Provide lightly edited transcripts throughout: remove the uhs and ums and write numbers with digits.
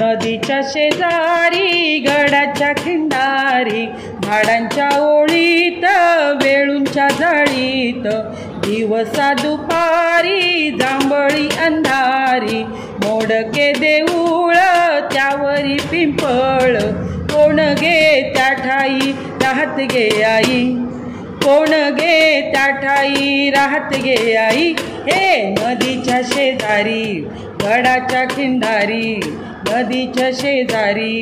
नदीच्या शेजारी गडाच्या खिंडारी झाडांच्या ओळीत वेळूंच्या जाळीत दिवसा दुपारी जांभळी अंधारी मोडके देऊळ त्यावरी पिंपळ कोण गे त्या ठाई राहत गे आई कोण गे त्या ठाई राहत गे आई हे नदीच्या शेजारी गडाच्या खिंडारी नदीच्या शेजारी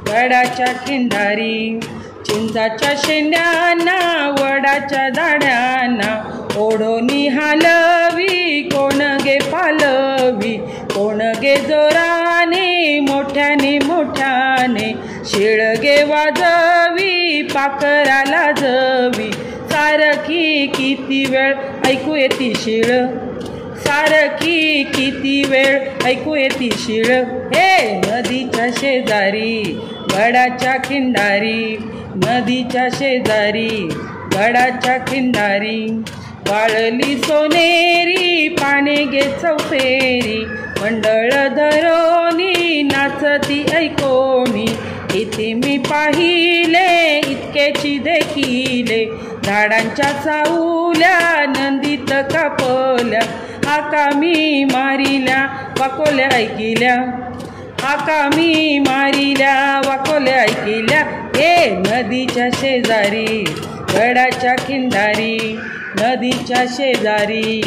गडाच्या खिंडारी चिंचाच्या शेंड्यांना वडाच्या झाड्यांना ओढोनी हालवी कोण गे पालवी कोण गे जोराने मोठ्याने मोठ्याने शिळगे वाजवी पाखराला जवी सारखी किती वेळ ऐकू येती शिळ सारखी किती वेळ ऐकू येती शिळ हे नदीच्या शेजारी गडाच्या खिंडारी नदीच्या शेजारी गडाच्या खिंडारी वाळली सोनेरी पाने गे चौफेरी मंडळ धरोनी नाचती ऐकोनी इथे मी पाहिले इतकेची देखिले झाडांच्या सावल्या नंदीत कापल्या हाका मी मारिल्या वाकोल्या ऐकिल्या हाका मी मारिल्या वाकोल्या ऐकिल्या हे नदीच्या शेजारी गडाच्या खिंडारी नदीच्या शेजारी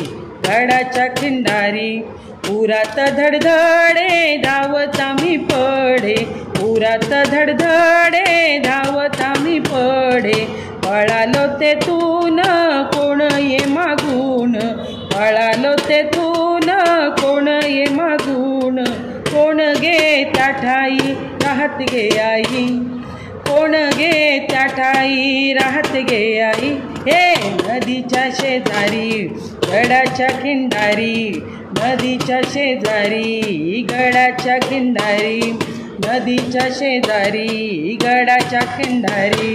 गडाच्या खिंडारी पुरात धडधडे धावता मी पडे पुरात धडधडे धावता मी पडे पळालो तेथून कोण ये मागून पळालो तेथून कोण ये मागून कोण गे त्या ठाई राहत गे आई कोण गे त्या ठाई राहत गे आई हे नदीच्या शेजारी गडाच्या खिंडारी नदीच्या शेजारी गडाच्या खिंडारी नदीच्या शेजारी गडाच्या खिंडारी